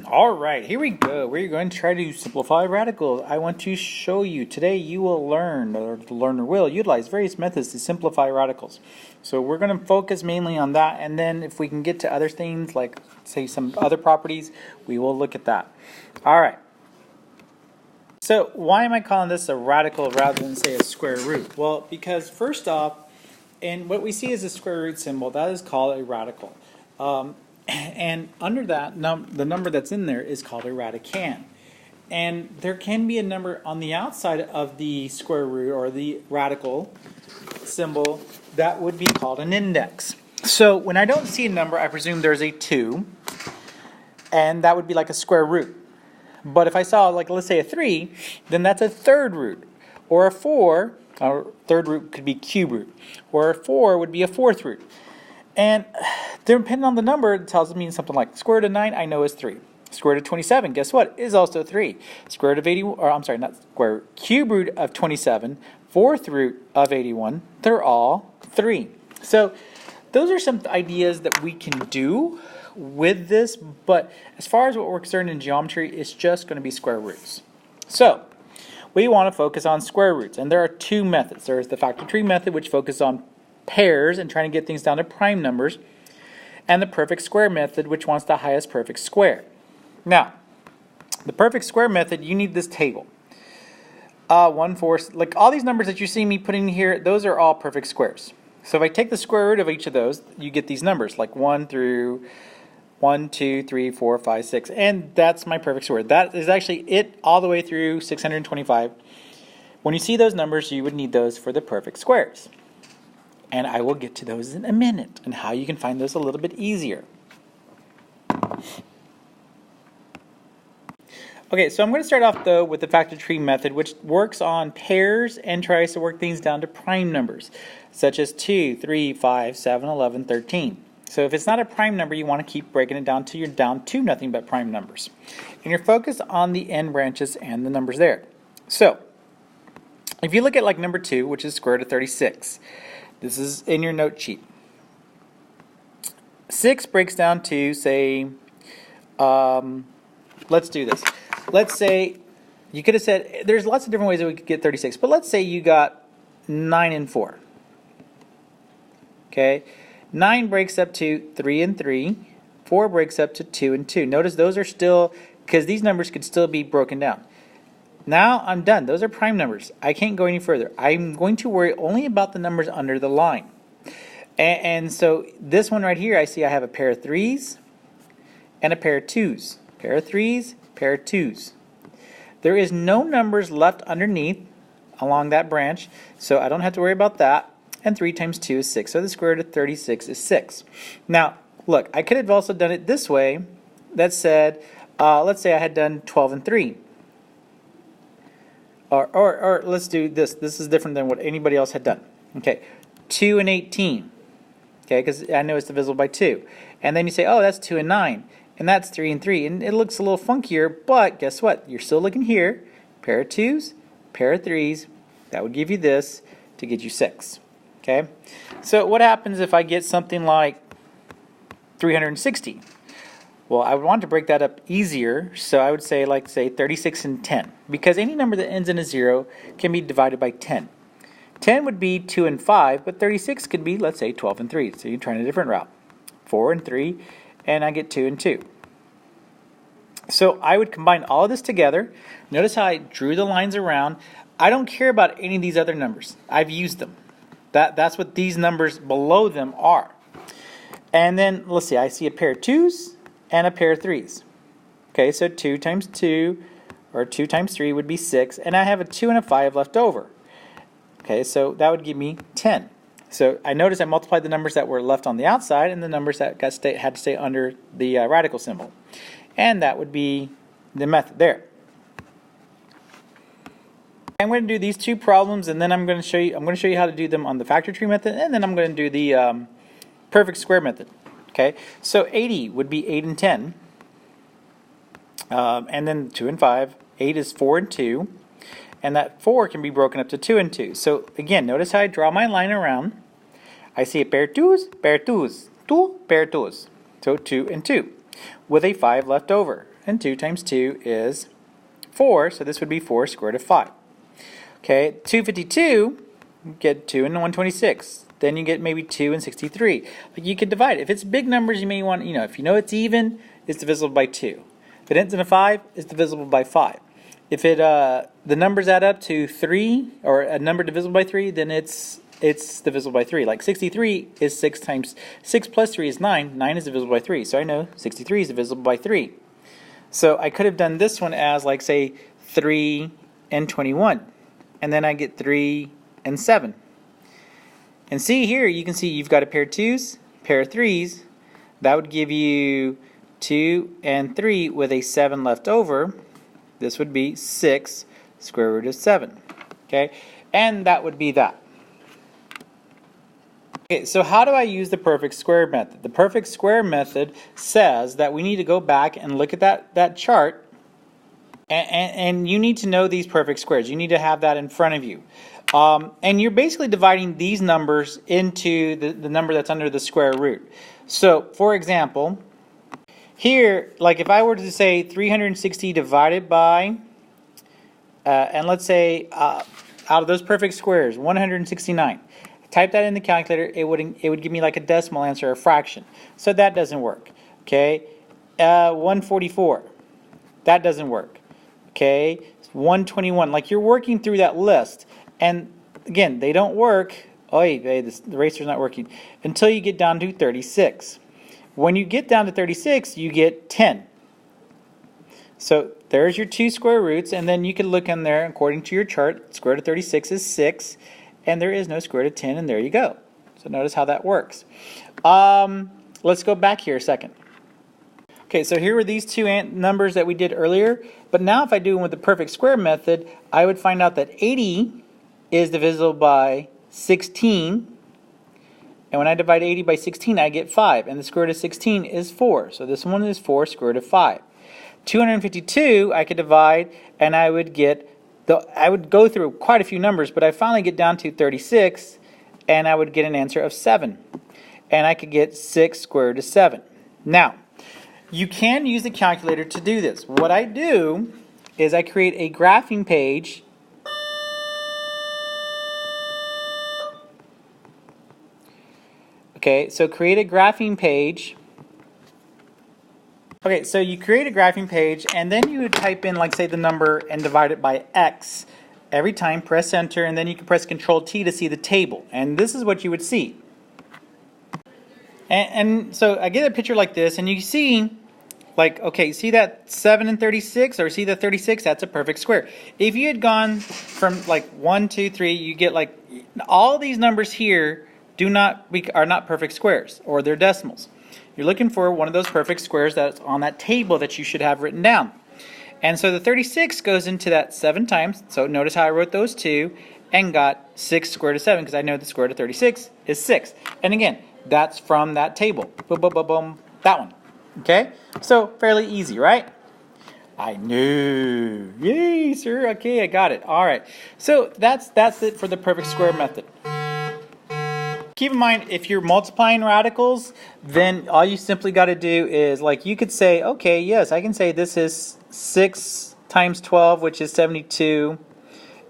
All right, here we go. We're going to try to simplify radicals. I want to show you today you will learn, or the learner will, utilize various methods to simplify radicals. So we're going to focus mainly on that, and then if we can get to other things, like say some other properties, we will look at that. All right. So why am I calling this a radical rather than say a square root? Well, because first off, and what we see as a square root symbol, that is called a radical. And under that, the number that's in there is called a radicand. And there can be a number on the outside of the square root or the radical symbol that would be called an index. So when I don't see a number, I presume there's a 2, and that would be like a square root. But if I saw, like, let's say a 3, then that's a third root. Or a 4, or third root could be cube root. Or a 4 would be a fourth root. And depending on the number, it tells me something like square root of 9, I know is 3. Square root of 27, guess what? Is also 3. Square root of 81, or I'm sorry, not square root, cube root of 27, fourth root of 81, they're all 3. So those are some ideas that we can do with this, but as far as what we're concerned in geometry, it's just going to be square roots. So we want to focus on square roots, and there are two methods. There's the factor tree method, which focuses on pairs and trying to get things down to prime numbers, and the perfect square method, which wants the highest perfect square. Now, the perfect square method, you need this table. 1, 4, like all these numbers that you see me putting here, those are all perfect squares. So if I take the square root of each of those, you get these numbers, like 1 through 1, 2, 3, 4, 5, 6, and that's my perfect square. That is actually it all the way through 625. When you see those numbers, you would need those for the perfect squares. And I will get to those in a minute and how you can find those a little bit easier. Okay, so I'm going to start off though with the factor tree method, which works on pairs and tries to work things down to prime numbers, such as 2, 3, 5, 7, 11, 13. So if it's not a prime number, you want to keep breaking it down till you're down to nothing but prime numbers. And you're focused on the end branches and the numbers there. So if you look at like number 2, which is square root of 36, this is in your note sheet. 6 breaks down to, say, let's do this. Let's say, you could have said, there's lots of different ways that we could get 36, but let's say you got 9 and 4. Okay, 9 breaks up to 3 and 3, 4 breaks up to 2 and 2. Notice those are still, because these numbers could still be broken down. Now I'm done. Those are prime numbers. I can't go any further. I'm going to worry only about the numbers under the line. And so this one right here, I see I have a pair of 3s and a pair of 2s. Pair of 3s, pair of 2s. There is no numbers left underneath along that branch, so I don't have to worry about that. And 3 times 2 is 6. So the square root of 36 is 6. Now, look, I could have also done it this way. That said, let's say I had done 12 and 3. Or let's do this. This is different than what anybody else had done. Okay, 2 and 18. Okay, because I know it's divisible by 2. And then you say, oh, that's 2 and 9. And that's 3 and 3. And it looks a little funkier, but guess what? You're still looking here. Pair of 2s, pair of 3s. That would give you this to get you 6. Okay, so what happens if I get something like 360? Well, I would want to break that up easier, so I would say, like, say 36 and 10, because any number that ends in a 0 can be divided by 10. 10 would be 2 and 5, but 36 could be, let's say, 12 and 3, so you're trying a different route. 4 and 3, and I get 2 and 2. So I would combine all of this together. Notice how I drew the lines around. I don't care about any of these other numbers. I've used them. That's what these numbers below them are. And then, let's see, I see a pair of 2s and a pair of 3s. Okay, so 2 times 2, or 2 times 3 would be 6, and I have a 2 and a 5 left over. Okay, so that would give me 10. So I notice I multiplied the numbers that were left on the outside and the numbers that had to stay under the radical symbol. And that would be the method there. I'm going to do these two problems, and then I'm going to show you how to do them on the factor tree method, and then I'm going to do the perfect square method. Okay, so 80 would be 8 and 10, and then 2 and 5. 8 is 4 and 2, and that 4 can be broken up to 2 and 2. So again, notice how I draw my line around. I see a pair of 2s, pair of 2s, 2, pair of 2s. So 2 and 2. with a 5 left over. And 2 times 2 is 4, so this would be 4 square root of 5. Okay, 252, get 2 and 126. Then you get maybe 2 and 63. Like you could divide it. If it's big numbers, you may want, if you know it's even, it's divisible by 2. If it ends in a 5, it's divisible by 5. If the numbers add up to 3, or a number divisible by 3, then it's divisible by 3. Like 63 is 6 times 6 plus 3 is 9. 9 is divisible by 3. So I know 63 is divisible by 3. So I could have done this one as, like, say, 3 and 21. And then I get 3 and 7. And see here, you can see you've got a pair of 2s, pair of 3s. That would give you 2 and 3 with a 7 left over. This would be 6 square root of 7. Okay, and that would be that. Okay, so how do I use the perfect square method? The perfect square method says that we need to go back and look at that chart, and you need to know these perfect squares. You need to have that in front of you. And you're basically dividing these numbers into the number that's under the square root. So, for example, here, like if I were to say 360 divided by, and let's say out of those perfect squares, 169. Type that in the calculator, it would give me like a decimal answer, a fraction. So that doesn't work. Okay, 144. That doesn't work. Okay, 121. Like you're working through that list, and again, they don't work. Oh, the eraser's not working until you get down to 36. When you get down to 36, you get 10. So there's your 2 square roots, and then you can look in there according to your chart. Square root of 36 is 6. And there is no square root of 10, and there you go. So notice how that works. Let's go back here a second. Okay, so here were these two numbers that we did earlier. But now if I do them with the perfect square method, I would find out that 80 is divisible by 16. And when I divide 80 by 16, I get 5. And the square root of 16 is 4. So this one is 4 square root of 5. 252, I could divide, and I would get... I would go through quite a few numbers, but I finally get down to 36, and I would get an answer of 7. And I could get 6 square root of 7. Now, you can use the calculator to do this. What I do is I create a graphing page. Okay, so create a graphing page. Okay, so you create a graphing page, and then you would type in, like, say, the number and divide it by X. Every time, press Enter, and then you can press Control-T to see the table. And this is what you would see. And so I get a picture like this, and you see, like, okay, see that 7 and 36, or see that 36? That's a perfect square. If you had gone from, like, 1, 2, 3, you get, like, all these numbers here are not perfect squares, or they're decimals. You're looking for one of those perfect squares that's on that table that you should have written down. And so the 36 goes into that 7 times. So notice how I wrote those 2 and got 6 square root of 7 because I know the square root of 36 is 6. And again, that's from that table. Boom, boom, boom, boom. That one. Okay? So fairly easy, right? I knew. Yay, sir. Okay, I got it. All right. So that's it for the perfect square method. Keep in mind, if you're multiplying radicals, then all you simply got to do is, like, you could say, okay, yes, I can say this is 6 times 12, which is 72.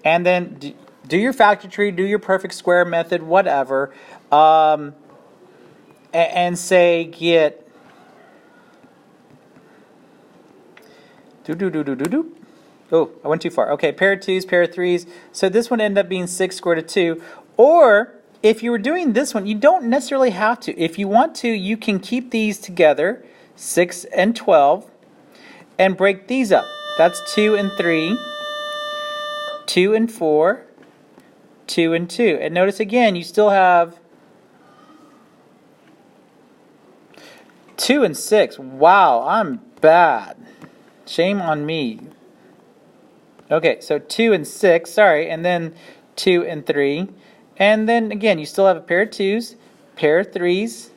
And then do your factor tree, do your perfect square method, whatever. And say get... Oh, I went too far. Okay, pair of 2s, pair of 3s. So this one ended up being 6 square root of 2. Or... if you were doing this one, you don't necessarily have to. If you want to, you can keep these together, 6 and 12, and break these up. That's 2 and 3, 2 and 4, 2 and 2. And notice again, you still have 2 and 6. Wow, I'm bad. Shame on me. Okay, so 2 and 6, sorry, and then 2 and 3. And then again, you still have a pair of 2s, pair of 3s,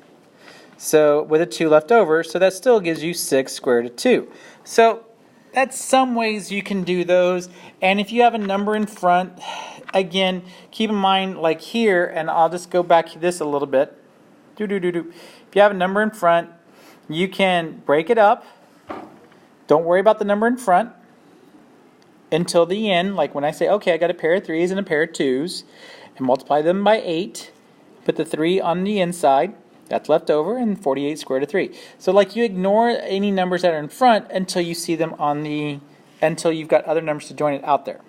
so with a 2 left over, so that still gives you 6 square root of 2. So that's some ways you can do those. And if you have a number in front, again, keep in mind, like here, and I'll just go back to this a little bit. If you have a number in front, you can break it up. Don't worry about the number in front until the end. Like when I say, okay, I got a pair of 3s and a pair of 2s, and multiply them by 8. Put the 3 on the inside. That's left over, and 48 squared root of 3. So like you ignore any numbers that are in front until you see them on the, until you've got other numbers to join it out there.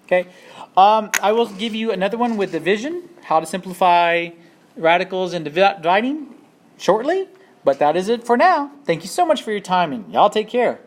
Okay. I will give you another one with division, how to simplify radicals and dividing shortly. But that is it for now. Thank you so much for your time, and y'all take care.